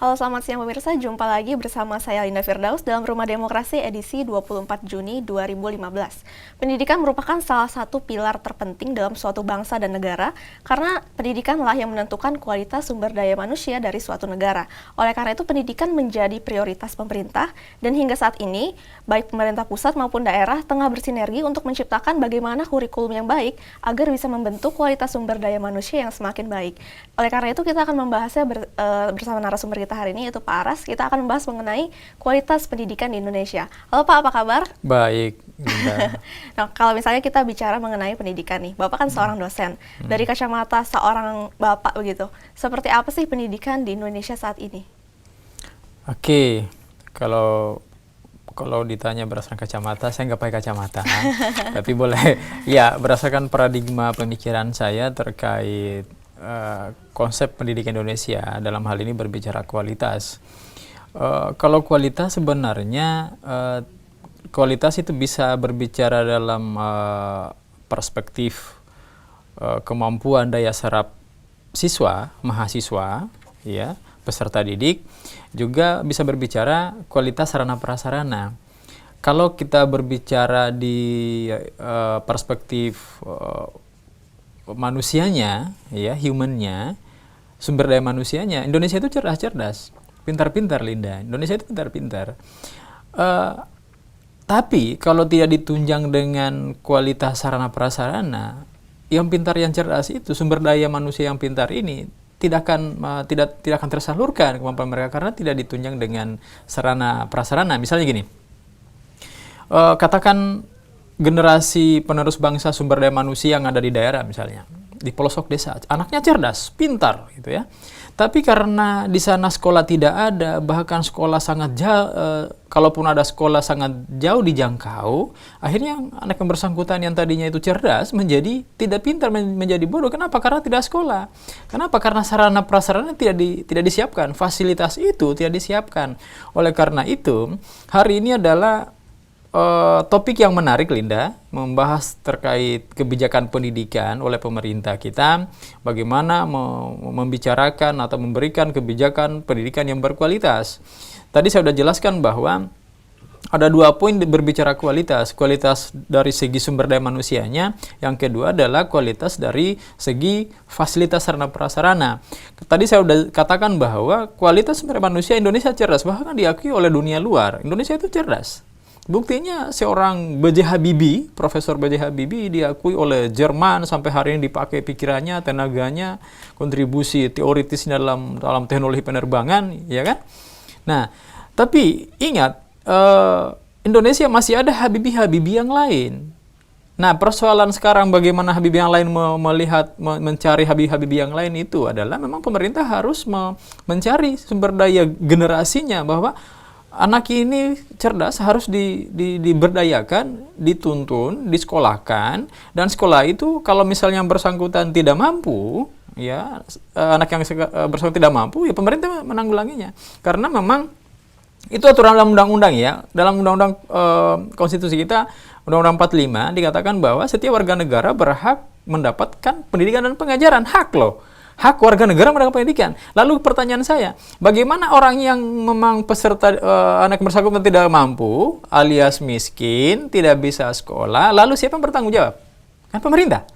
Halo selamat siang pemirsa, jumpa lagi bersama saya Linda Firdaus dalam Rumah Demokrasi edisi 24 Juni 2015. Pendidikan merupakan salah satu pilar terpenting dalam suatu bangsa dan negara karena pendidikanlah yang menentukan kualitas sumber daya manusia dari suatu negara. Oleh karena itu pendidikan menjadi prioritas pemerintah dan hingga saat ini baik pemerintah pusat maupun daerah tengah bersinergi untuk menciptakan bagaimana kurikulum yang baik agar bisa membentuk kualitas sumber daya manusia yang semakin baik. Oleh karena itu kita akan membahasnya bersama narasumber kita hari ini yaitu Pak Aras. Kita akan membahas mengenai kualitas pendidikan di Indonesia. Halo Pak, apa kabar? Baik, Linda. Nah, kalau misalnya kita bicara mengenai pendidikan nih, Bapak kan seorang dosen. Dari kacamata seorang Bapak begitu, seperti apa sih pendidikan di Indonesia saat ini? Oke, kalau ditanya berdasarkan kacamata, saya nggak pakai kacamata. Tapi boleh, ya berdasarkan paradigma pemikiran saya terkait konsep pendidikan Indonesia, dalam hal ini berbicara kualitas. Kalau kualitas sebenarnya, kualitas itu bisa berbicara dalam perspektif kemampuan daya serap siswa, mahasiswa, ya, peserta didik, juga bisa berbicara kualitas sarana prasarana. Kalau kita berbicara di perspektif manusianya, ya, humannya, sumber daya manusianya, Indonesia itu cerdas-cerdas, pintar-pintar, Linda. Indonesia itu pintar-pintar. Tapi kalau tidak ditunjang dengan kualitas sarana prasarana, yang pintar, yang cerdas itu, sumber daya manusia yang pintar ini tidak akan tersalurkan kemampuan mereka karena tidak ditunjang dengan sarana prasarana. Misalnya gini, katakan generasi penerus bangsa sumber daya manusia yang ada di daerah, misalnya di pelosok desa, anaknya cerdas, pintar gitu ya. Tapi karena di sana sekolah tidak ada, bahkan sekolah sangat jauh, kalaupun ada sekolah sangat jauh dijangkau, akhirnya anak yang bersangkutan yang tadinya itu cerdas menjadi tidak pintar, menjadi bodoh. Kenapa? Karena tidak sekolah. Kenapa? Karena sarana prasarana tidak disiapkan, fasilitas itu tidak disiapkan. Oleh karena itu, hari ini adalah topik yang menarik, Linda, membahas terkait kebijakan pendidikan oleh pemerintah kita, bagaimana membicarakan atau memberikan kebijakan pendidikan yang berkualitas. Tadi saya sudah jelaskan bahwa ada dua poin berbicara kualitas dari segi sumber daya manusianya, yang kedua adalah kualitas dari segi fasilitas sarana prasarana. Tadi saya sudah katakan bahwa kualitas sumber daya manusia Indonesia cerdas, bahkan diakui oleh dunia luar, Indonesia itu cerdas. Buktinya seorang B.J. Habibie, Profesor B.J. Habibie diakui oleh Jerman sampai hari ini dipakai pikirannya, tenaganya, kontribusi teoritisnya dalam teknologi penerbangan, ya kan? Nah, tapi ingat, Indonesia masih ada Habibie yang lain. Nah, persoalan sekarang bagaimana Habibie yang lain mencari Habibie yang lain itu adalah memang pemerintah harus mencari sumber daya generasinya, bahwa anak ini cerdas, harus diberdayakan, dituntun, disekolahkan, dan sekolah itu kalau misalnya yang bersangkutan tidak mampu, ya, anak yang bersangkutan tidak mampu, ya pemerintah menanggulanginya. Karena memang itu aturan dalam undang-undang, ya. Dalam undang-undang konstitusi kita, Undang-Undang 45 dikatakan bahwa setiap warga negara berhak mendapatkan pendidikan dan pengajaran, hak loh. Hak warga negara mendapatkan pendidikan. Lalu pertanyaan saya, bagaimana orang yang memang peserta anak bersangkutan tidak mampu, alias miskin, tidak bisa sekolah, lalu siapa yang bertanggung jawab? Kan pemerintah.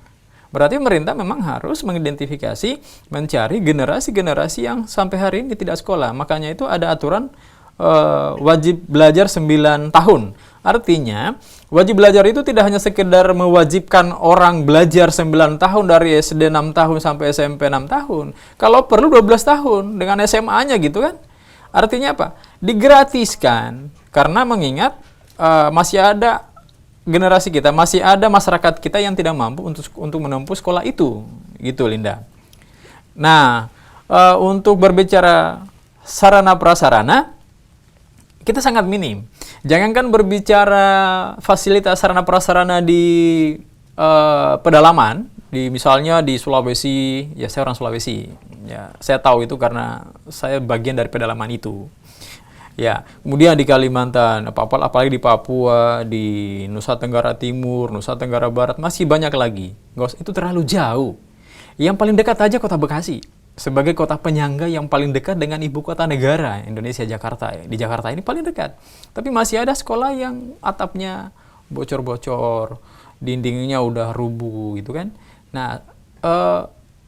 Berarti pemerintah memang harus mengidentifikasi, mencari generasi-generasi yang sampai hari ini tidak sekolah. Makanya itu ada aturan wajib belajar 9 tahun. Artinya, wajib belajar itu tidak hanya sekedar mewajibkan orang belajar 9 tahun dari SD 6 tahun sampai SMP 6 tahun. Kalau perlu 12 tahun dengan SMA-nya gitu kan. Artinya apa? Digratiskan. Karena mengingat masih ada generasi kita, masih ada masyarakat kita yang tidak mampu untuk menempuh sekolah itu. Gitu, Linda. Nah, untuk berbicara sarana prasarana, kita sangat minim. Jangankan berbicara fasilitas sarana prasarana di pedalaman, misalnya di Sulawesi, ya saya orang Sulawesi, ya saya tahu itu karena saya bagian dari pedalaman itu. Ya, kemudian di Kalimantan, apalagi di Papua, di Nusa Tenggara Timur, Nusa Tenggara Barat, masih banyak lagi. Itu terlalu jauh. Yang paling dekat aja Kota Bekasi. sebagai kota penyangga yang paling dekat dengan ibu kota negara Indonesia, Jakarta. Di Jakarta ini paling dekat. Tapi masih ada sekolah yang atapnya bocor-bocor, dindingnya udah rubuh gitu kan. Nah,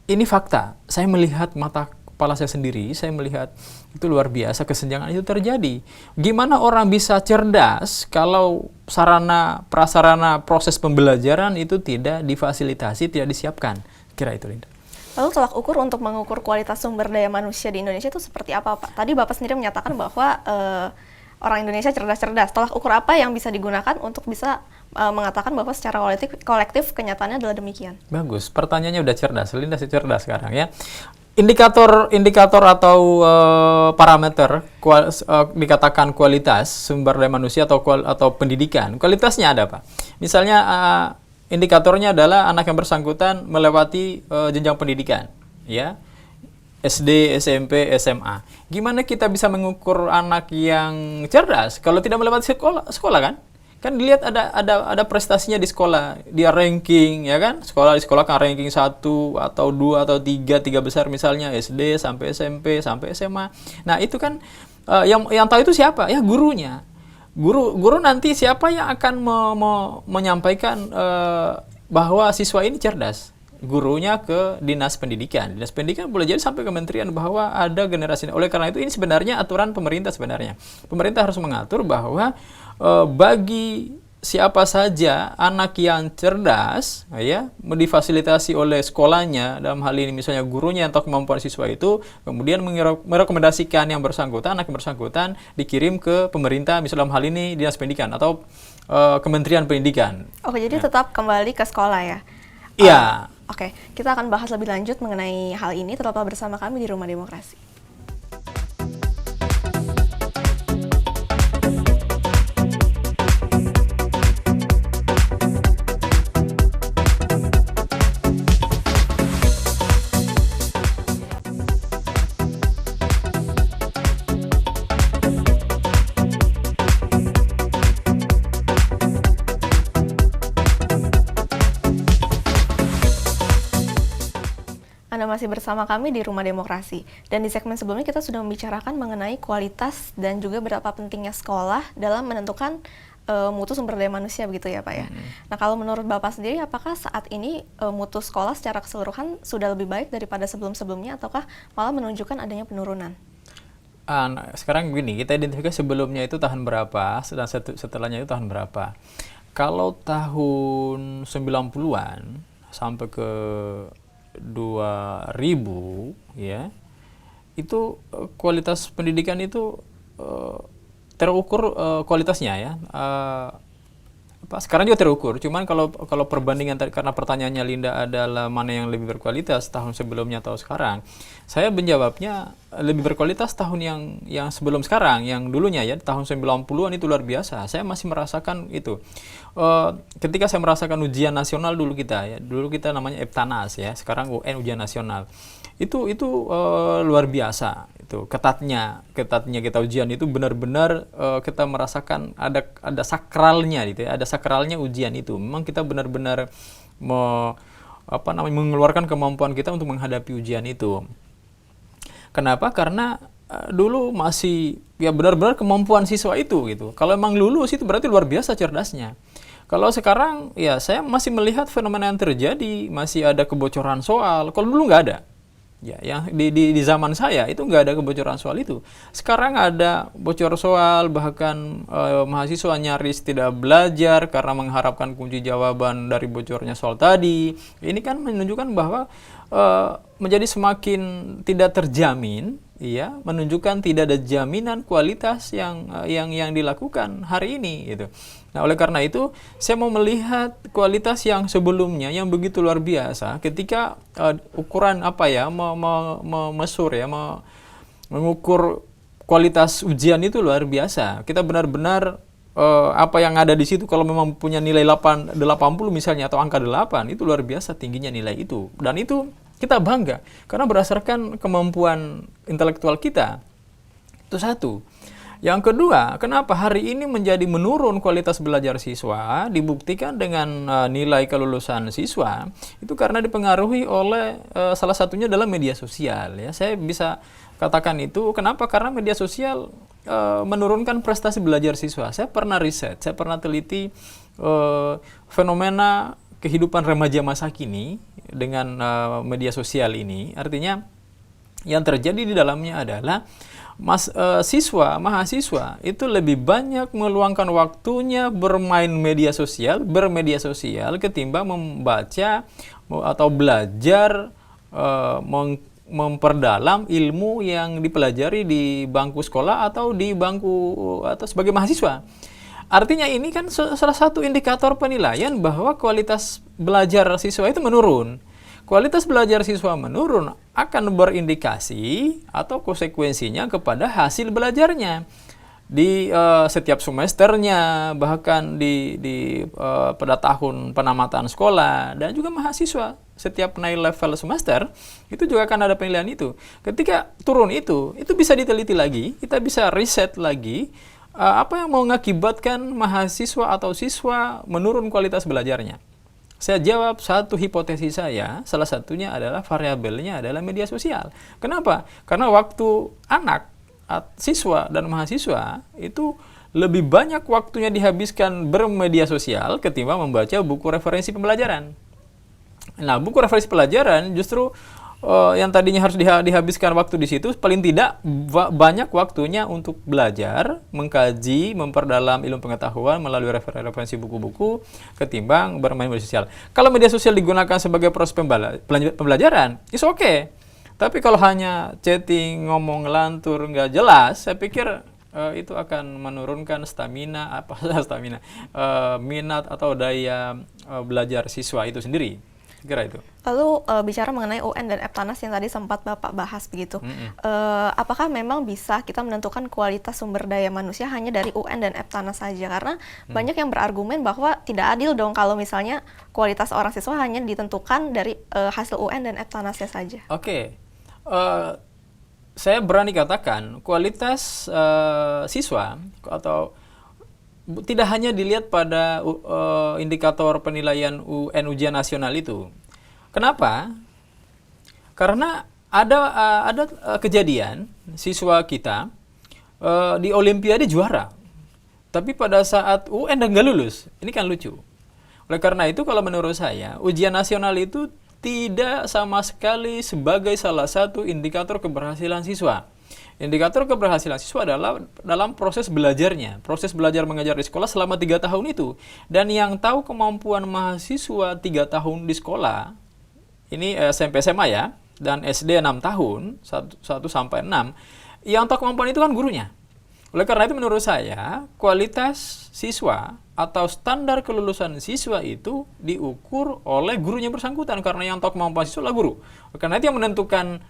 ini fakta. Saya melihat mata kepala saya sendiri, saya melihat itu luar biasa kesenjangan itu terjadi. Gimana orang bisa cerdas kalau sarana prasarana proses pembelajaran itu tidak difasilitasi, tidak disiapkan? Kira itu, Linda. Lalu tolak ukur untuk mengukur kualitas sumber daya manusia di Indonesia itu seperti apa, Pak? Tadi Bapak sendiri menyatakan bahwa orang Indonesia cerdas-cerdas. Tolak ukur apa yang bisa digunakan untuk bisa mengatakan bahwa secara kolektif kenyataannya adalah demikian? Bagus, pertanyaannya udah cerdas. Linda sih cerdas sekarang ya. Indikator atau parameter dikatakan kualitas sumber daya manusia atau pendidikan. Kualitasnya ada, Pak. Misalnya indikatornya adalah anak yang bersangkutan melewati jenjang pendidikan, ya. SD, SMP, SMA. Gimana kita bisa mengukur anak yang cerdas kalau tidak melewati sekolah kan? Kan dilihat ada prestasinya di sekolah, dia ranking ya kan? Di sekolah kan ranking 1 atau 2 atau 3 besar misalnya SD sampai SMP sampai SMA. Nah, itu kan yang tahu itu siapa? Ya gurunya. Guru nanti siapa yang akan menyampaikan bahwa siswa ini cerdas? Gurunya ke dinas pendidikan. Dinas pendidikan boleh jadi sampai kementerian bahwa ada generasi. Oleh karena itu ini sebenarnya aturan pemerintah sebenarnya. Pemerintah harus mengatur bahwa bagi siapa saja anak yang cerdas ya difasilitasi oleh sekolahnya, dalam hal ini misalnya gurunya yang tahu kemampuan siswa itu, kemudian merekomendasikan yang bersangkutan, anak yang bersangkutan dikirim ke pemerintah, misalnya dalam hal ini dinas pendidikan atau kementerian pendidikan. Oke, jadi tetap kembali ke sekolah ya? Iya. Oke, kita akan bahas lebih lanjut mengenai hal ini. Tetaplah bersama kami di Rumah Demokrasi. Anda masih bersama kami di Rumah Demokrasi. Dan di segmen sebelumnya kita sudah membicarakan mengenai kualitas dan juga berapa pentingnya sekolah dalam menentukan mutu sumber daya manusia begitu ya Pak ya. Nah, kalau menurut Bapak sendiri apakah saat ini mutu sekolah secara keseluruhan sudah lebih baik daripada sebelum-sebelumnya ataukah malah menunjukkan adanya penurunan? Nah, sekarang begini, kita identifikasi sebelumnya itu tahun berapa dan setelahnya itu tahun berapa. Kalau tahun 90-an sampai ke 2000 ya, itu kualitas pendidikan itu terukur kualitasnya ya. Sekarang juga terukur, cuman kalau perbandingan karena pertanyaannya Linda adalah mana yang lebih berkualitas tahun sebelumnya atau sekarang, saya menjawabnya lebih berkualitas tahun yang sebelum sekarang, yang dulunya ya tahun 90-an itu luar biasa. Saya masih merasakan itu. Ketika saya merasakan ujian nasional dulu kita namanya Eptanas ya, sekarang UN ujian nasional. Itu luar biasa. Itu ketatnya kita ujian itu benar-benar kita merasakan ada sakralnya gitu ya, ada sakralnya ujian itu. Memang kita benar-benar mengeluarkan kemampuan kita untuk menghadapi ujian itu. Kenapa? Karena dulu masih ya benar-benar kemampuan siswa itu gitu. Kalau emang lulus itu berarti luar biasa cerdasnya. Kalau sekarang ya saya masih melihat fenomena yang terjadi, masih ada kebocoran soal. Kalau dulu nggak ada. Ya, yang di zaman saya itu nggak ada kebocoran soal itu. Sekarang ada bocor soal, bahkan mahasiswa nyaris tidak belajar karena mengharapkan kunci jawaban dari bocornya soal tadi. Ini kan menunjukkan bahwa menjadi semakin tidak terjamin, ya, menunjukkan tidak ada jaminan kualitas yang dilakukan hari ini, gitu. Nah, oleh karena itu, saya mau melihat kualitas yang sebelumnya yang begitu luar biasa ketika ukuran mengukur kualitas ujian itu luar biasa. Kita benar-benar apa yang ada di situ kalau memang punya nilai 80 misalnya atau angka 8, itu luar biasa tingginya nilai itu. Dan itu kita bangga karena berdasarkan kemampuan intelektual kita. Itu satu. Yang kedua, kenapa hari ini menjadi menurun kualitas belajar siswa, dibuktikan dengan nilai kelulusan siswa, itu karena dipengaruhi oleh salah satunya adalah media sosial. Ya, saya bisa katakan itu, kenapa? Karena media sosial menurunkan prestasi belajar siswa. Saya pernah riset, saya pernah teliti fenomena kehidupan remaja masa kini dengan media sosial ini. Artinya, yang terjadi di dalamnya adalah mahasiswa itu lebih banyak meluangkan waktunya bermedia sosial ketimbang membaca atau belajar memperdalam ilmu yang dipelajari di bangku sekolah atau di bangku atau sebagai mahasiswa. Artinya ini kan salah satu indikator penilaian bahwa kualitas belajar siswa itu menurun. Kualitas belajar siswa menurun akan berindikasi atau konsekuensinya kepada hasil belajarnya di setiap semesternya, bahkan pada tahun penamatan sekolah, dan juga mahasiswa setiap naik level semester itu juga akan ada penilaian itu. Ketika turun itu bisa diteliti lagi, kita bisa riset lagi apa yang mengakibatkan mahasiswa atau siswa menurun kualitas belajarnya. Saya jawab satu hipotesis saya, salah satunya adalah variabelnya adalah media sosial. Kenapa? Karena waktu anak, siswa dan mahasiswa itu lebih banyak waktunya dihabiskan bermedia sosial ketimbang membaca buku referensi pembelajaran. Nah, buku referensi pelajaran justru yang tadinya harus dihabiskan waktu di situ, paling tidak banyak waktunya untuk belajar, mengkaji, memperdalam ilmu pengetahuan melalui referensi buku-buku ketimbang bermain media sosial. Kalau media sosial digunakan sebagai proses pembelajaran, it's okay. Tapi kalau hanya chatting, ngomong ngelantur, nggak jelas, saya pikir itu akan menurunkan minat atau daya belajar siswa itu sendiri. Kira itu. Lalu bicara mengenai UN dan Eptanas yang tadi sempat Bapak bahas begitu, apakah memang bisa kita menentukan kualitas sumber daya manusia hanya dari UN dan Eptanas saja? Karena banyak yang berargumen bahwa tidak adil dong kalau misalnya kualitas orang siswa hanya ditentukan dari hasil UN dan Eptanasnya saja. Oke. Saya berani katakan kualitas siswa atau tidak hanya dilihat pada indikator penilaian UN ujian nasional itu. Kenapa? Karena ada kejadian siswa kita di Olimpiade juara, tapi pada saat UN dan nggak lulus. Ini kan lucu. Oleh karena itu, kalau menurut saya, ujian nasional itu tidak sama sekali sebagai salah satu indikator keberhasilan siswa. Indikator keberhasilan siswa adalah dalam proses belajarnya, proses belajar mengajar di sekolah selama 3 tahun itu. Dan yang tahu kemampuan mahasiswa 3 tahun di sekolah, ini SMP SMA ya, dan SD 6 tahun, 1 sampai 6, yang tahu kemampuan itu kan gurunya. Oleh karena itu menurut saya, kualitas siswa atau standar kelulusan siswa itu diukur oleh gurunya bersangkutan, karena yang tahu kemampuan siswa adalah guru. Oleh karena itu yang menentukan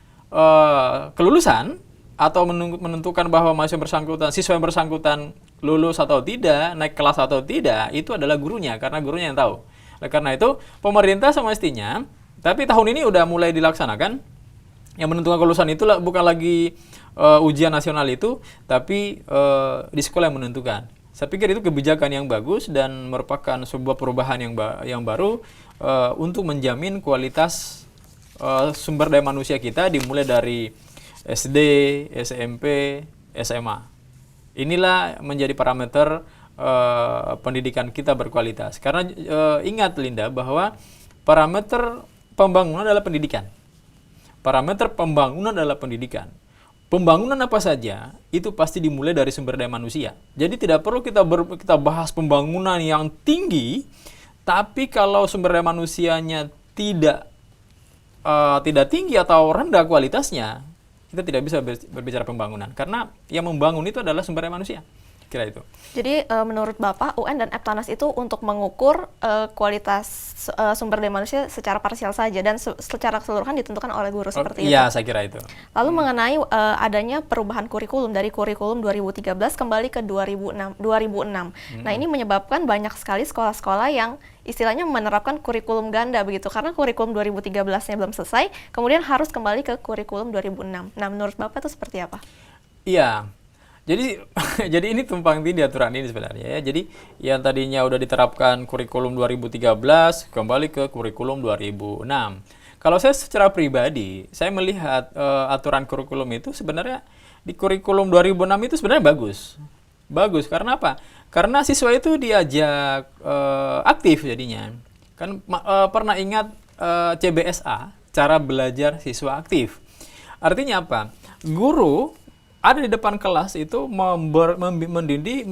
kelulusan atau menentukan bahwa siswa yang bersangkutan lulus atau tidak, naik kelas atau tidak, itu adalah gurunya, karena gurunya yang tahu. Oleh karena itu, pemerintah semestinya, tapi tahun ini udah mulai dilaksanakan, yang menentukan kelulusan itu bukan lagi ujian nasional itu, tapi di sekolah yang menentukan. Saya pikir itu kebijakan yang bagus dan merupakan sebuah perubahan yang baru untuk menjamin kualitas sumber daya manusia kita, dimulai dari SD, SMP, SMA. Inilah menjadi parameter pendidikan kita berkualitas. Karena ingat Linda bahwa parameter pembangunan adalah pendidikan. Parameter pembangunan adalah pendidikan. Pembangunan apa saja itu pasti dimulai dari sumber daya manusia. Jadi tidak perlu kita bahas pembangunan yang tinggi, tapi kalau sumber daya manusianya tidak tinggi atau rendah kualitasnya, kita tidak bisa berbicara pembangunan, karena yang membangun itu adalah sumber daya manusia. Kira itu. Jadi menurut Bapak, UN dan Eptanas itu untuk mengukur kualitas sumber daya manusia secara parsial saja dan secara keseluruhan ditentukan oleh guru seperti itu? Iya, saya kira itu. Lalu mengenai adanya perubahan kurikulum dari kurikulum 2013 kembali ke 2006. Nah, ini menyebabkan banyak sekali sekolah-sekolah yang istilahnya menerapkan kurikulum ganda begitu, karena kurikulum 2013-nya belum selesai, kemudian harus kembali ke kurikulum 2006. Nah, menurut Bapak itu seperti apa? Iya. Jadi jadi ini tumpang tindih aturan ini sebenarnya ya. Jadi yang tadinya udah diterapkan kurikulum 2013 kembali ke kurikulum 2006. Kalau saya secara pribadi, saya melihat aturan kurikulum itu sebenarnya di kurikulum 2006 itu sebenarnya bagus. Bagus karena apa? Karena siswa itu diajak aktif jadinya. Kan pernah ingat CBSA, cara belajar siswa aktif. Artinya apa? Guru ada di depan kelas itu mendidik,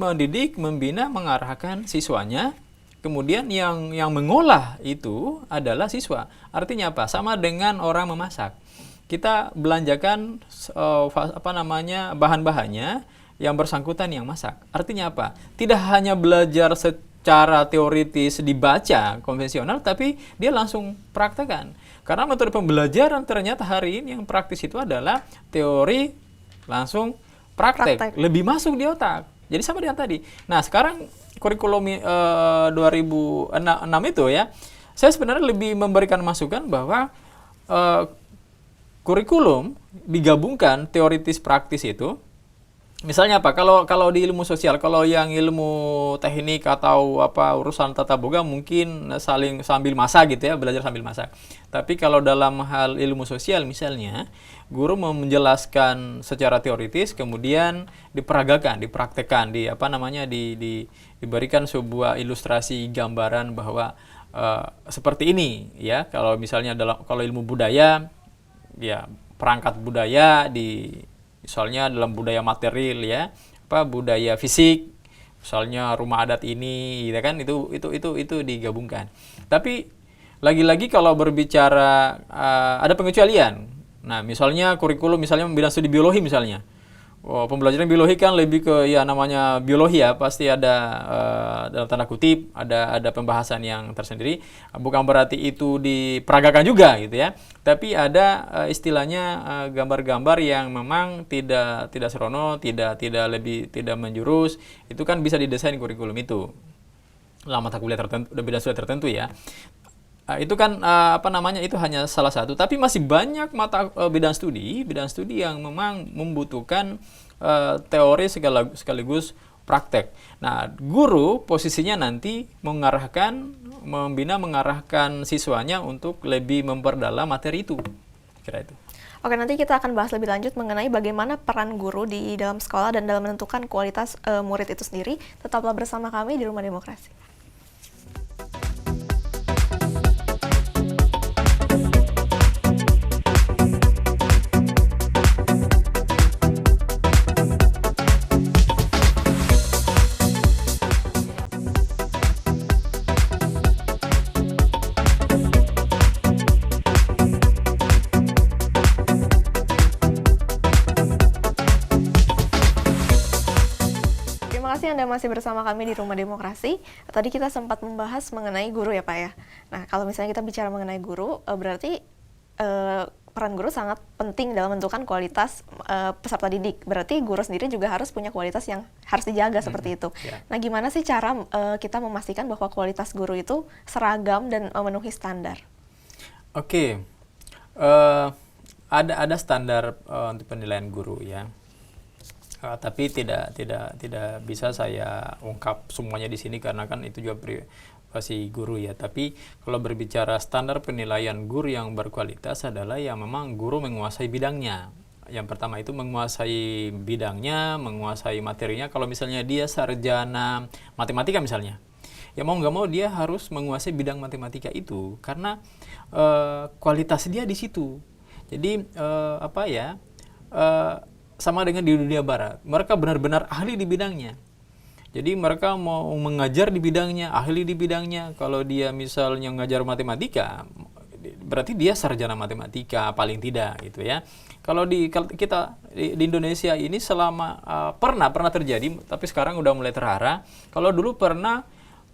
membina, mengarahkan siswanya. Kemudian yang mengolah itu adalah siswa. Artinya apa? Sama dengan orang memasak. Kita belanjakan bahan-bahannya, yang bersangkutan yang masak. Artinya apa? Tidak hanya belajar secara teoritis dibaca konvensional, tapi dia langsung praktekkan. Karena metode pembelajaran ternyata hari ini yang praktis itu adalah teori langsung praktek, lebih masuk di otak. Jadi sama dengan tadi. Nah, sekarang kurikulum 2006 itu ya, saya sebenarnya lebih memberikan masukan bahwa kurikulum digabungkan teoritis praktis itu. Misalnya apa? Kalau di ilmu sosial, kalau yang ilmu teknik atau urusan tata boga mungkin saling sambil masak gitu ya, belajar sambil masak. Tapi kalau dalam hal ilmu sosial misalnya, guru menjelaskan secara teoritis, kemudian diperagakan, dipraktekkan, diberikan sebuah ilustrasi gambaran bahwa seperti ini ya. Kalau misalnya kalau ilmu budaya, ya perangkat budaya misalnya dalam budaya material ya, budaya fisik, misalnya rumah adat ini, gitu kan, itu digabungkan. Tapi lagi-lagi kalau berbicara ada pengecualian. Nah, misalnya kurikulum misalnya bidang studi biologi misalnya. Pembelajaran biologi kan lebih ke ya namanya biologi ya, pasti ada dalam tanda kutip ada pembahasan yang tersendiri. Bukan berarti itu diperagakan juga gitu ya. Tapi ada istilahnya gambar-gambar yang memang tidak serono, tidak menjurus. Itu kan bisa didesain kurikulum itu. Dalam mata kuliah tertentu, bidang studi tertentu ya. Itu kan itu hanya salah satu, tapi masih banyak mata bidang studi yang memang membutuhkan teori sekaligus praktek. Nah, guru posisinya nanti membina, mengarahkan siswanya untuk lebih memperdalam materi itu. Kira itu. Oke, nanti kita akan bahas lebih lanjut mengenai bagaimana peran guru di dalam sekolah dan dalam menentukan kualitas murid itu sendiri. Tetaplah bersama kami di Rumah Demokrasi. Terima kasih Anda masih bersama kami di Rumah Demokrasi. Tadi kita sempat membahas mengenai guru ya Pak ya. Nah, kalau misalnya kita bicara mengenai guru, berarti peran guru sangat penting dalam menentukan kualitas peserta didik. Berarti guru sendiri juga harus punya kualitas yang harus dijaga seperti itu. Yeah. Nah, gimana sih cara kita memastikan bahwa kualitas guru itu seragam dan memenuhi standar? Oke. Ada standar untuk penilaian guru ya. Tapi tidak bisa saya ungkap semuanya di sini karena kan itu juga privasi guru ya. Tapi kalau berbicara standar penilaian guru yang berkualitas adalah yang memang guru menguasai bidangnya. Yang pertama itu menguasai bidangnya, menguasai materinya. Kalau misalnya dia sarjana matematika misalnya, ya mau nggak mau dia harus menguasai bidang matematika itu karena kualitas dia di situ. Jadi sama dengan di dunia barat, mereka benar-benar ahli di bidangnya. Jadi mereka mau mengajar di bidangnya, ahli di bidangnya. Kalau dia misalnya ngajar matematika, berarti dia sarjana matematika paling tidak gitu ya. Kalau kita di Indonesia ini selama pernah terjadi, tapi sekarang udah mulai terarah. Kalau dulu pernah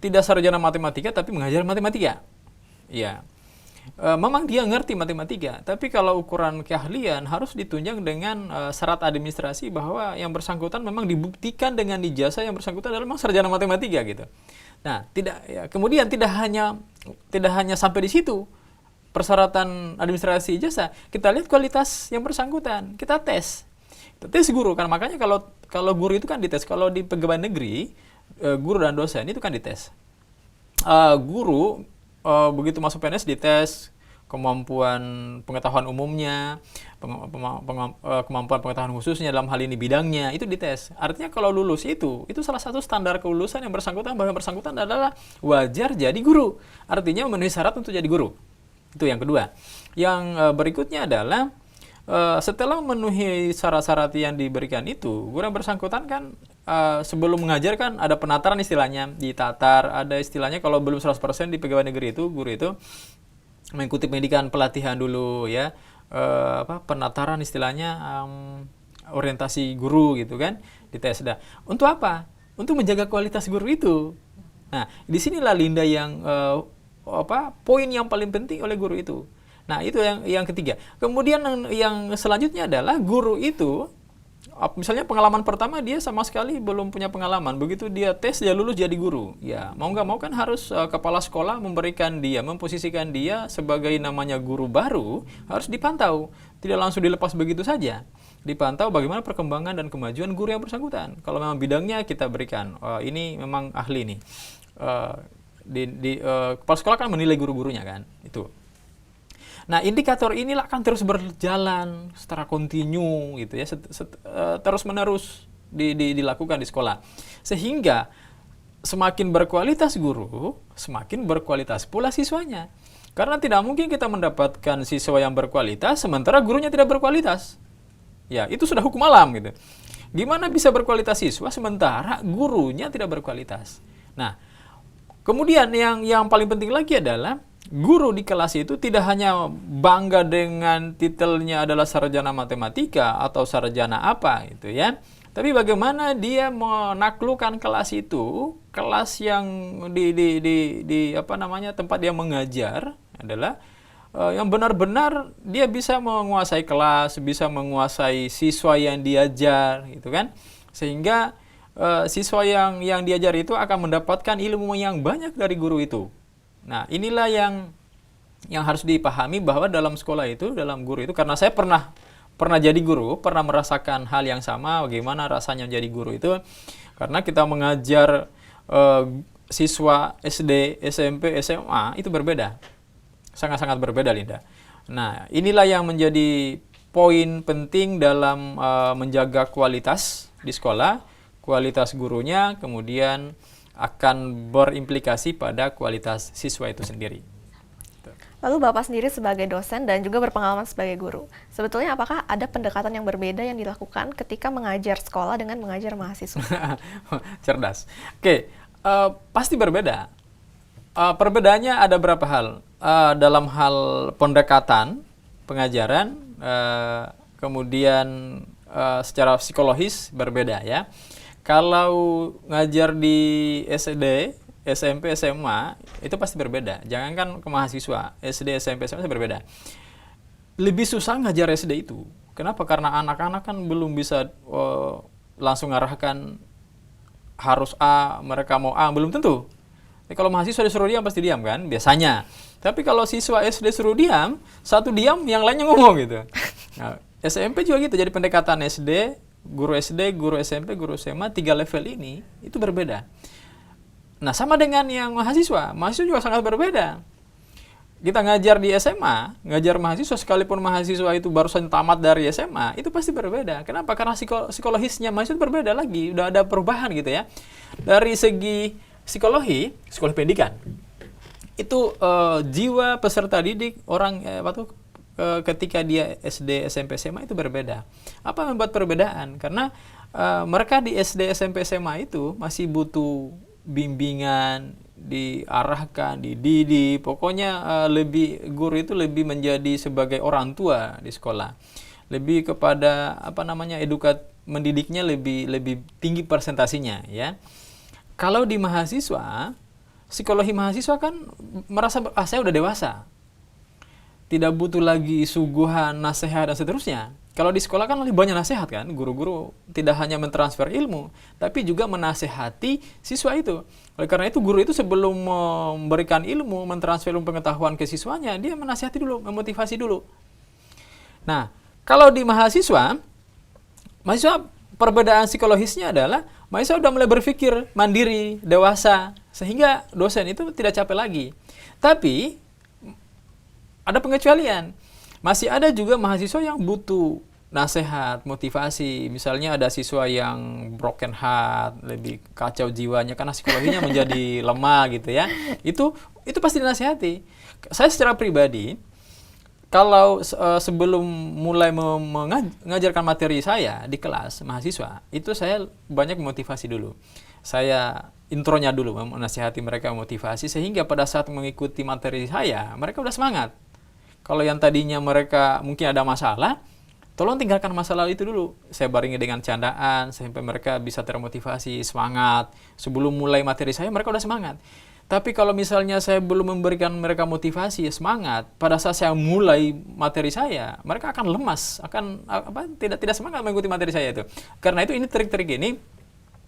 tidak sarjana matematika tapi mengajar matematika, ya. Memang dia ngerti matematika, tapi kalau ukuran keahlian harus ditunjang dengan syarat administrasi bahwa yang bersangkutan memang dibuktikan dengan ijazah yang bersangkutan adalah memang sarjana matematika gitu. Nah, kemudian tidak hanya sampai di situ persyaratan administrasi ijazah, kita lihat kualitas yang bersangkutan, kita tes tes guru kan, makanya kalau guru itu kan dites. Kalau di pegawai negeri, guru dan dosen itu kan dites. Guru begitu masuk PNS dites kemampuan pengetahuan umumnya, kemampuan pengetahuan khususnya dalam hal ini bidangnya, itu dites. Artinya kalau lulus itu salah satu standar kelulusan yang bersangkutan, bahwa yang bersangkutan adalah wajar jadi guru. Artinya memenuhi syarat untuk jadi guru. Itu yang kedua. Yang berikutnya adalah setelah memenuhi syarat-syarat yang diberikan itu, guru yang bersangkutan kan sebelum mengajar kan ada penataran istilahnya, ditatar, ada istilahnya kalau belum 100% di pegawai negeri itu, guru itu mengikuti pendidikan pelatihan dulu ya, penataran istilahnya, orientasi guru gitu kan, dites dah. Untuk apa? Untuk menjaga kualitas guru itu. Nah, disinilah Linda yang poin yang paling penting oleh guru itu. Nah, itu yang ketiga. Kemudian yang selanjutnya adalah guru itu, misalnya pengalaman pertama dia sama sekali belum punya pengalaman. Begitu dia tes, dia lulus jadi guru. Ya, mau nggak mau kan harus kepala sekolah memberikan dia, memposisikan dia sebagai namanya guru baru, harus dipantau. Tidak langsung dilepas begitu saja. Dipantau bagaimana perkembangan dan kemajuan guru yang bersangkutan. Kalau memang bidangnya kita berikan, ini memang ahli nih. Kepala sekolah kan menilai guru-gurunya kan, itu. Nah, indikator inilah akan terus berjalan secara kontinu gitu ya, terus-menerus dilakukan di sekolah. Sehingga semakin berkualitas guru, semakin berkualitas pula siswanya. Karena tidak mungkin kita mendapatkan siswa yang berkualitas sementara gurunya tidak berkualitas. Ya, itu sudah hukum alam gitu. Gimana bisa berkualitas siswa sementara gurunya tidak berkualitas? Nah, kemudian yang paling penting lagi adalah guru di kelas itu tidak hanya bangga dengan titelnya adalah sarjana matematika atau sarjana apa gitu ya. Tapi bagaimana dia menaklukkan kelas itu, kelas yang tempat dia mengajar adalah yang benar-benar dia bisa menguasai kelas, bisa menguasai siswa yang diajar gitu kan. Sehingga siswa yang diajar itu akan mendapatkan ilmu yang banyak dari guru itu. Nah, inilah yang harus dipahami bahwa dalam sekolah itu, dalam guru itu, karena saya pernah jadi guru, pernah merasakan hal yang sama, bagaimana rasanya jadi guru itu, karena kita mengajar siswa SD, SMP, SMA, itu berbeda. Sangat-sangat berbeda, Linda. Nah, inilah yang menjadi poin penting dalam menjaga kualitas di sekolah, kualitas gurunya, kemudian akan berimplikasi pada kualitas siswa itu sendiri. Lalu Bapak sendiri sebagai dosen dan juga berpengalaman sebagai guru, sebetulnya apakah ada pendekatan yang berbeda yang dilakukan ketika mengajar sekolah dengan mengajar mahasiswa? Cerdas. Oke, pasti berbeda. Perbedaannya ada berapa hal. Dalam hal pendekatan, pengajaran, kemudian secara psikologis berbeda ya. Kalau ngajar di SD, SMP, SMA, itu pasti berbeda. Jangankan ke mahasiswa, SD, SMP, SMA berbeda. Lebih susah ngajar SD itu. Kenapa? Karena anak-anak kan belum bisa langsung ngarahkan harus A, mereka mau A, belum tentu. Kalau mahasiswa disuruh diam, pasti diam kan, biasanya. Tapi kalau siswa SD suruh diam, satu diam, yang lainnya ngomong gitu. Nah, SMP juga gitu, jadi pendekatan SD, guru SMP, guru SMA, 3 level ini, itu berbeda. Nah, sama dengan yang mahasiswa juga sangat berbeda. Kita ngajar di SMA, ngajar mahasiswa, sekalipun mahasiswa itu barusan tamat dari SMA, itu pasti berbeda. Kenapa? Karena psikologisnya mahasiswa berbeda lagi, udah ada perubahan gitu ya. Dari segi psikologi pendidikan, itu jiwa peserta didik orang ketika dia SD, SMP, SMA itu berbeda. Apa yang membuat perbedaan? Karena mereka di SD, SMP, SMA itu masih butuh bimbingan, diarahkan, dididik. Pokoknya guru itu lebih menjadi sebagai orang tua di sekolah. Lebih kepada mendidiknya lebih tinggi persentasinya ya. Kalau di mahasiswa, psikologi mahasiswa kan merasa saya udah dewasa. Tidak butuh lagi suguhan, nasihat, dan seterusnya. Kalau di sekolah kan lebih banyak nasihat kan, guru-guru tidak hanya mentransfer ilmu, tapi juga menasehati siswa itu. Oleh karena itu, guru itu sebelum memberikan ilmu, mentransfer ilmu pengetahuan ke siswanya, dia menasehati dulu, memotivasi dulu. Nah, kalau di mahasiswa, mahasiswa perbedaan psikologisnya adalah mahasiswa udah mulai berpikir mandiri, dewasa, sehingga dosen itu tidak capek lagi. Tapi ada pengecualian. Masih ada juga mahasiswa yang butuh nasihat, motivasi. Misalnya ada siswa yang broken heart, lebih kacau jiwanya karena psikologinya menjadi lemah gitu ya. Itu pasti dinasihati. Saya secara pribadi, kalau sebelum mulai mengajarkan materi saya di kelas mahasiswa, itu saya banyak motivasi dulu. Saya intronya dulu, menasihati mereka, motivasi, sehingga pada saat mengikuti materi saya, mereka udah semangat. Kalau yang tadinya mereka mungkin ada masalah, tolong tinggalkan masalah itu dulu. Saya barengi dengan candaan, sampai mereka bisa termotivasi, semangat. Sebelum mulai materi saya, mereka udah semangat. Tapi kalau misalnya saya belum memberikan mereka motivasi, semangat, pada saat saya mulai materi saya, mereka akan lemas, akan tidak semangat mengikuti materi saya itu. Karena itu ini trik-trik ini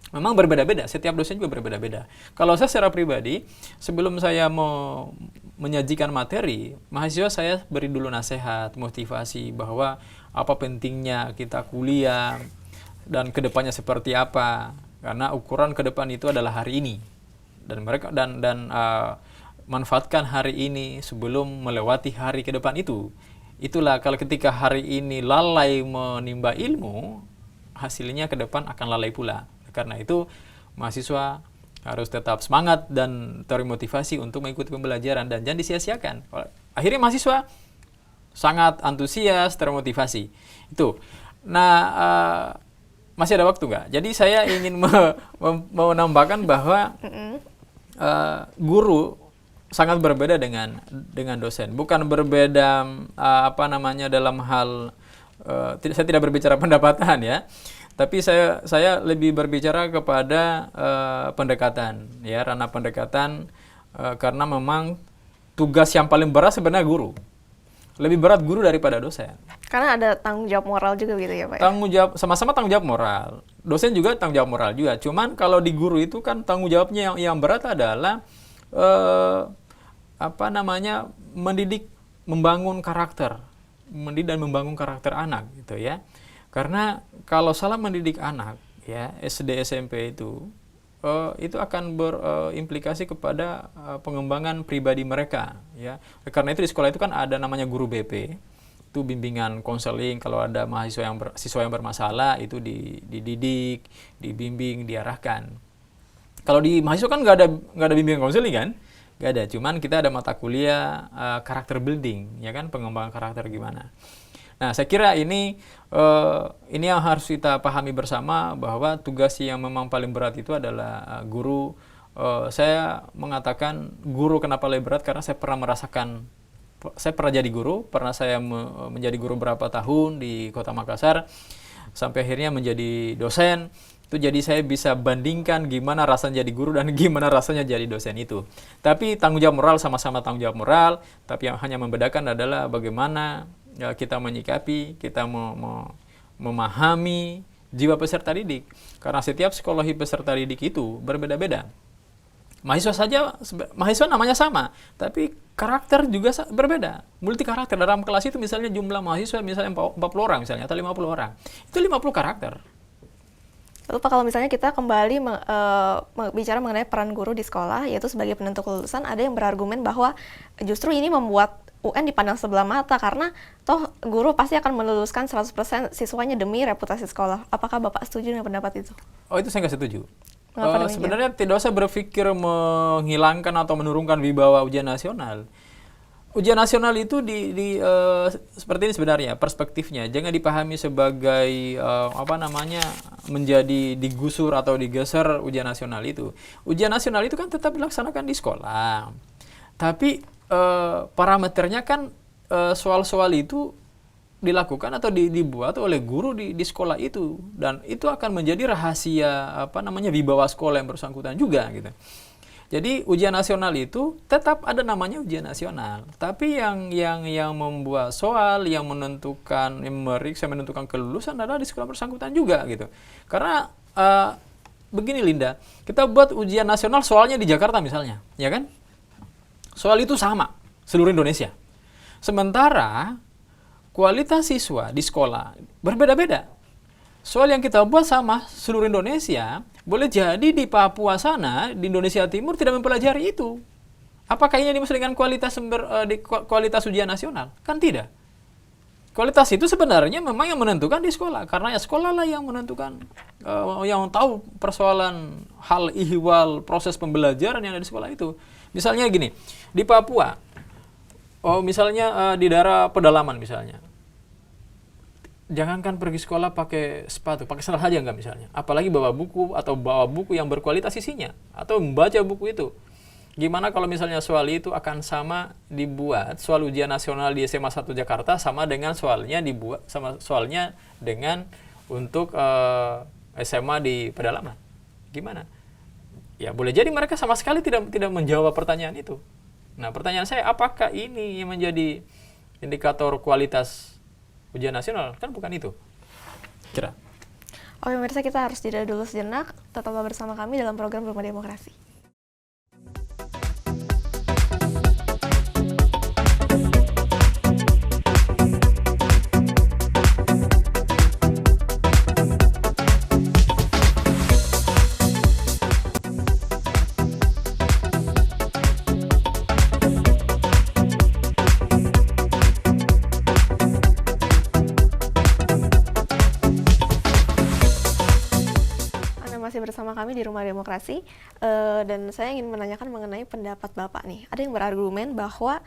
memang berbeda-beda, setiap dosen juga berbeda-beda. Kalau saya secara pribadi, sebelum saya mau menyajikan materi, mahasiswa saya beri dulu nasihat, motivasi bahwa apa pentingnya kita kuliah dan kedepannya seperti apa. Karena ukuran ke depan itu adalah hari ini. Dan mereka manfaatkan hari ini sebelum melewati hari ke depan itu. Itulah kalau ketika hari ini lalai menimba ilmu, hasilnya ke depan akan lalai pula. Karena itu mahasiswa harus tetap semangat dan termotivasi untuk mengikuti pembelajaran dan jangan disia-siakan. Akhirnya mahasiswa sangat antusias, termotivasi. Itu. Nah, masih ada waktu nggak? Jadi saya ingin menambahkan bahwa guru sangat berbeda dengan dosen. Bukan berbeda dalam hal saya tidak berbicara pendapatan ya. Tapi saya lebih berbicara kepada pendekatan ya, ranah pendekatan karena memang tugas yang paling berat sebenarnya guru. Lebih berat guru daripada dosen. Karena ada tanggung jawab moral juga gitu ya Pak? Tanggung jawab, sama-sama tanggung jawab moral. Dosen juga tanggung jawab moral juga. Cuman kalau di guru itu kan tanggung jawabnya yang berat adalah mendidik, membangun karakter. Mendidik dan membangun karakter anak gitu ya. Karena kalau salah mendidik anak ya, SD SMP itu akan berimplikasi kepada pengembangan pribadi mereka ya. Karena itu di sekolah itu kan ada namanya guru BP, itu bimbingan konseling. Kalau ada siswa yang bermasalah itu dididik, dibimbing, diarahkan. Kalau di mahasiswa kan nggak ada bimbingan konseling kan, nggak ada. Cuman kita ada mata kuliah karakter building ya kan, pengembangan karakter gimana. Nah, saya kira ini yang harus kita pahami bersama bahwa tugas yang memang paling berat itu adalah guru. Saya mengatakan guru kenapa lebih berat karena saya pernah jadi guru, pernah saya menjadi guru berapa tahun di Kota Makassar sampai akhirnya menjadi dosen. Itu jadi saya bisa bandingkan gimana rasanya jadi guru dan gimana rasanya jadi dosen itu. Tapi tanggung jawab moral sama-sama tanggung jawab moral, tapi yang hanya membedakan adalah bagaimana ya, kita menyikapi, kita memahami jiwa peserta didik. Karena setiap psikologi peserta didik itu berbeda-beda. Mahasiswa namanya sama, tapi karakter juga berbeda. Multi karakter. Dalam kelas itu misalnya jumlah mahasiswa misalnya 40 orang misalnya, atau 50 orang. Itu 50 karakter. Lalu Pak, kalau misalnya kita kembali bicara mengenai peran guru di sekolah, yaitu sebagai penentu kelulusan, ada yang berargumen bahwa justru ini membuat UN dipandang sebelah mata karena toh guru pasti akan meluluskan 100% siswanya demi reputasi sekolah. Apakah Bapak setuju dengan pendapat itu? Oh, itu saya nggak setuju. Sebenarnya tidak usah berpikir menghilangkan atau menurunkan wibawa ujian nasional. Ujian nasional itu seperti ini sebenarnya perspektifnya. Jangan dipahami sebagai menjadi digusur atau digeser ujian nasional itu. Ujian nasional itu kan tetap dilaksanakan di sekolah. Tapi parameternya kan soal-soal itu dilakukan atau dibuat oleh guru di sekolah itu, dan itu akan menjadi rahasia wibawa sekolah yang bersangkutan juga gitu. Jadi ujian nasional itu tetap ada namanya ujian nasional, tapi yang membuat soal, yang menentukan, menentukan kelulusan adalah di sekolah bersangkutan juga gitu. Karena begini Linda, kita buat ujian nasional soalnya di Jakarta misalnya, ya kan? Soal itu sama seluruh Indonesia. Sementara kualitas siswa di sekolah berbeda-beda. Soal yang kita buat sama seluruh Indonesia, boleh jadi di Papua sana, di Indonesia Timur tidak mempelajari itu. Apakah ini dimaksud dengan kualitas kualitas ujian nasional? Kan tidak. Kualitas itu sebenarnya memang yang menentukan di sekolah, karena ya sekolah lah yang menentukan, yang tahu persoalan hal ihwal proses pembelajaran yang ada di sekolah itu. Misalnya gini, di Papua, misalnya di daerah pedalaman misalnya, jangankan pergi sekolah pakai sepatu, pakai sandal aja enggak misalnya, apalagi bawa buku atau bawa buku yang berkualitas isinya, atau membaca buku itu. Gimana kalau misalnya soal itu akan sama dibuat, soal ujian nasional di SMA 1 Jakarta sama dengan soalnya dibuat, sama soalnya dengan untuk SMA di pedalaman. Gimana? Ya boleh jadi mereka sama sekali tidak menjawab pertanyaan itu. Nah, pertanyaan saya, apakah ini yang menjadi indikator kualitas ujian nasional? Kan bukan itu. Kira. Oke, pemirsa, kita harus jeda dulu sejenak. Tetaplah bersama kami dalam program Rumah Demokrasi. Masih bersama kami di Rumah Demokrasi, dan saya ingin menanyakan mengenai pendapat Bapak nih. Ada yang berargumen bahwa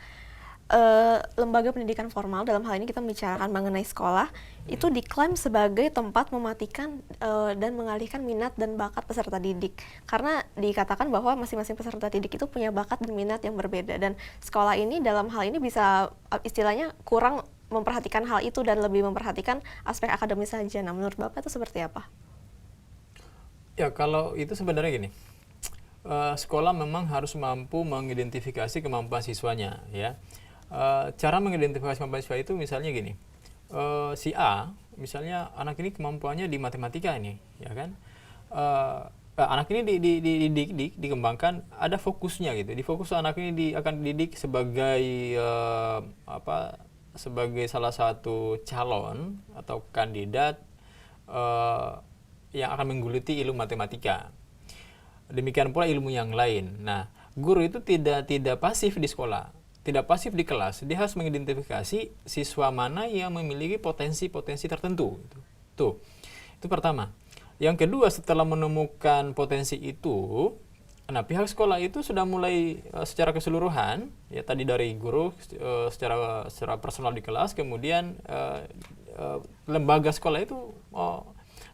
lembaga pendidikan formal, dalam hal ini kita membicarakan mengenai sekolah, itu diklaim sebagai tempat mematikan dan mengalihkan minat dan bakat peserta didik. Karena dikatakan bahwa masing-masing peserta didik itu punya bakat dan minat yang berbeda, dan sekolah ini dalam hal ini bisa istilahnya kurang memperhatikan hal itu dan lebih memperhatikan aspek akademis saja. Nah, menurut Bapak itu seperti apa? Ya, kalau itu sebenarnya gini, sekolah memang harus mampu mengidentifikasi kemampuan siswanya, ya. Cara mengidentifikasi kemampuan siswa itu misalnya gini, si A, misalnya anak ini kemampuannya di matematika ini, ya kan? Anak ini dikembangkan, ada fokusnya gitu. Di fokus anak ini akan dididik sebagai sebagai salah satu calon atau kandidat yang akan menggeluti ilmu matematika. Demikian pula ilmu yang lain. Nah, guru itu tidak pasif di sekolah, tidak pasif di kelas. Dia harus mengidentifikasi siswa mana yang memiliki potensi-potensi tertentu. Itu pertama. Yang kedua, setelah menemukan potensi itu, nah pihak sekolah itu sudah mulai secara keseluruhan, ya tadi dari guru secara personal di kelas, kemudian lembaga sekolah itu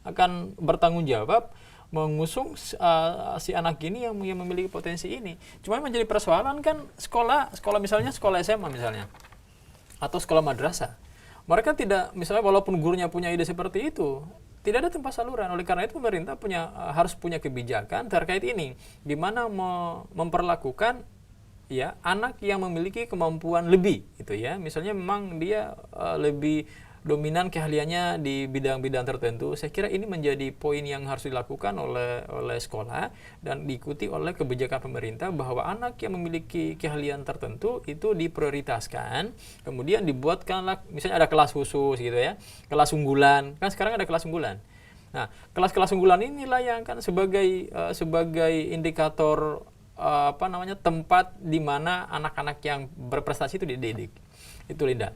akan bertanggung jawab mengusung si anak ini yang memiliki potensi ini. Cuma menjadi persoalan kan sekolah misalnya sekolah SMA misalnya atau sekolah madrasah. Mereka tidak, misalnya walaupun gurunya punya ide seperti itu, tidak ada tempat saluran. Oleh karena itu pemerintah harus punya kebijakan terkait ini, di mana memperlakukan ya anak yang memiliki kemampuan lebih gitu ya. Misalnya memang dia lebih dominan keahliannya di bidang-bidang tertentu. Saya kira ini menjadi poin yang harus dilakukan oleh sekolah dan diikuti oleh kebijakan pemerintah, bahwa anak yang memiliki keahlian tertentu itu diprioritaskan. Kemudian dibuatkanlah misalnya ada kelas khusus gitu ya, kelas unggulan. Kan sekarang ada kelas unggulan. Nah, kelas-kelas unggulan inilah yang kan sebagai indikator tempat di mana anak-anak yang berprestasi itu dididik. Itu Linda.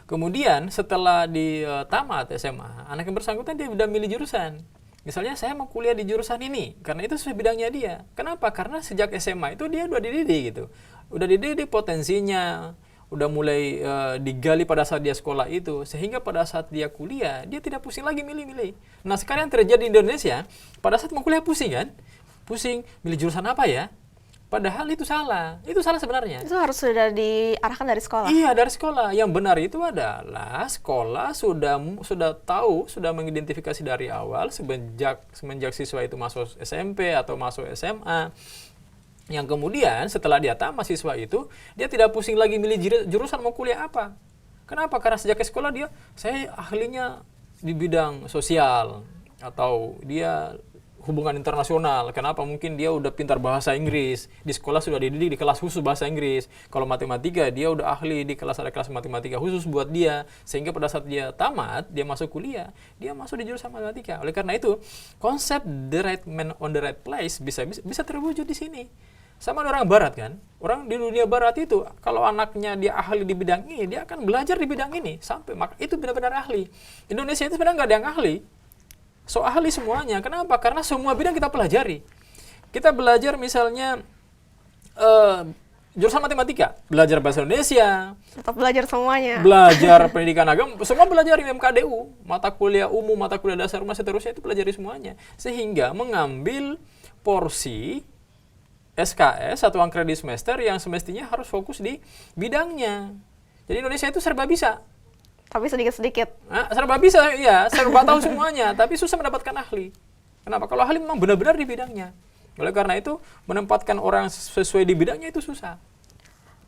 Kemudian setelah di tamat SMA, anak yang bersangkutan dia udah milih jurusan. Misalnya saya mau kuliah di jurusan ini, karena itu sesuai bidangnya dia. Kenapa? Karena sejak SMA itu dia udah dididik gitu. Udah dididik potensinya, udah mulai digali pada saat dia sekolah itu, sehingga pada saat dia kuliah, dia tidak pusing lagi milih-milih. Nah, sekarang yang terjadi di Indonesia, pada saat mau kuliah pusing kan? Pusing, milih jurusan apa ya? Padahal itu salah sebenarnya. Itu harus sudah diarahkan dari sekolah. Iya, dari sekolah. Yang benar itu adalah sekolah sudah tahu, sudah mengidentifikasi dari awal semenjak siswa itu masuk SMP atau masuk SMA. Yang kemudian setelah dia tamat siswa itu, dia tidak pusing lagi milih jurusan mau kuliah apa. Kenapa? Karena sejak sekolah saya ahlinya di bidang sosial, atau dia hubungan internasional. Kenapa? Mungkin dia udah pintar bahasa Inggris, di sekolah sudah dididik di kelas khusus bahasa Inggris. Kalau matematika, dia udah ahli di kelas, ada kelas matematika khusus buat dia, sehingga pada saat dia tamat, dia masuk kuliah, dia masuk di jurusan matematika. Oleh karena itu, konsep the right man on the right place bisa terwujud di sini. Sama orang barat kan, orang di dunia barat itu kalau anaknya dia ahli di bidang ini, dia akan belajar di bidang ini sampai itu benar-benar ahli. Indonesia itu sebenarnya nggak ada yang ahli, so ahli semuanya. Kenapa? Karena semua bidang kita pelajari. Kita belajar misalnya jurusan matematika, belajar bahasa Indonesia, Tetap belajar semuanya. belajar pendidikan agama, semua belajar MKDU, mata kuliah umum, mata kuliah dasar, masih seterusnya itu pelajari semuanya. Sehingga mengambil porsi SKS, satuan kredit semester, yang semestinya harus fokus di bidangnya. Jadi Indonesia itu serba bisa. Tapi sedikit-sedikit. Nah, serba bisa, ya, serba tahu semuanya, tapi susah mendapatkan ahli. Kenapa? Kalau ahli memang benar-benar di bidangnya. Oleh karena itu, menempatkan orang sesuai di bidangnya itu susah.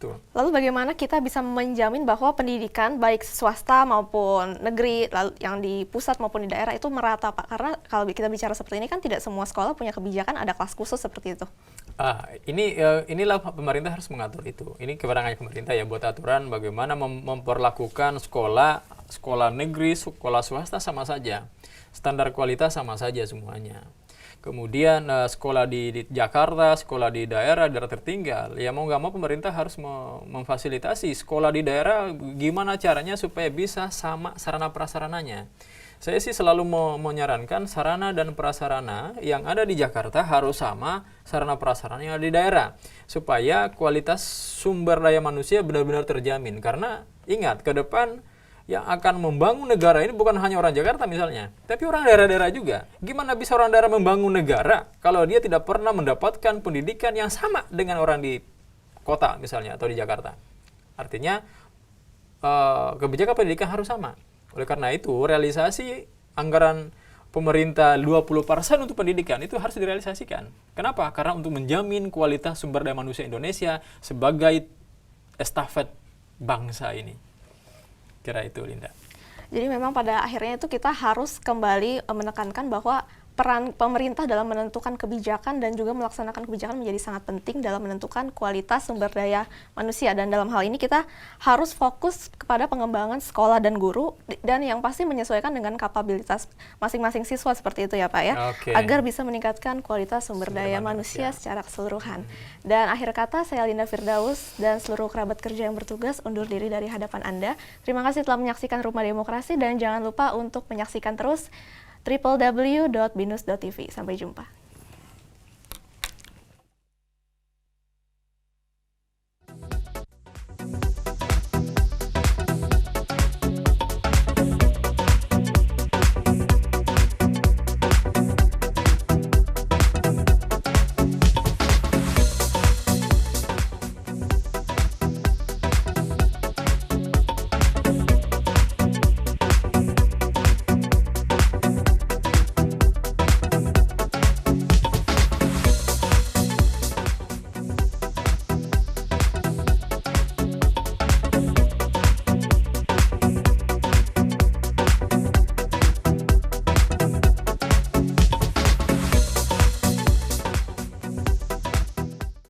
Tuh. Lalu bagaimana kita bisa menjamin bahwa pendidikan baik swasta maupun negeri, lalu yang di pusat maupun di daerah itu merata, Pak? Karena kalau kita bicara seperti ini kan tidak semua sekolah punya kebijakan ada kelas khusus seperti itu. Inilah pemerintah harus mengatur itu. Ini kewenangan pemerintah ya, buat aturan bagaimana memperlakukan sekolah negeri, sekolah swasta sama saja. Standar kualitas sama saja semuanya. Kemudian sekolah di Jakarta, sekolah di daerah tertinggal, ya mau nggak mau pemerintah harus memfasilitasi sekolah di daerah gimana caranya supaya bisa sama sarana prasarananya. Saya sih selalu menyarankan sarana dan prasarana yang ada di Jakarta harus sama sarana prasarana yang ada di daerah, supaya kualitas sumber daya manusia benar-benar terjamin. Karena ingat, ke depan yang akan membangun negara ini bukan hanya orang Jakarta misalnya, tapi orang daerah-daerah juga. Gimana bisa orang daerah membangun negara kalau dia tidak pernah mendapatkan pendidikan yang sama dengan orang di kota misalnya atau di Jakarta? Artinya kebijakan pendidikan harus sama. Oleh karena itu, realisasi anggaran pemerintah 20% untuk pendidikan itu harus direalisasikan. Kenapa? Karena untuk menjamin kualitas sumber daya manusia Indonesia sebagai estafet bangsa ini. Kira itu, Linda. Jadi memang pada akhirnya itu kita harus kembali menekankan bahwa peran pemerintah dalam menentukan kebijakan dan juga melaksanakan kebijakan menjadi sangat penting dalam menentukan kualitas sumber daya manusia. Dan dalam hal ini kita harus fokus kepada pengembangan sekolah dan guru, dan yang pasti menyesuaikan dengan kapabilitas masing-masing siswa seperti itu ya Pak ya, agar bisa meningkatkan kualitas sumber daya manusia secara keseluruhan. Dan akhir kata, saya Linda Firdaus dan seluruh kerabat kerja yang bertugas undur diri dari hadapan Anda. Terima kasih telah menyaksikan Rumah Demokrasi, dan jangan lupa untuk menyaksikan terus www.binus.tv. Sampai jumpa.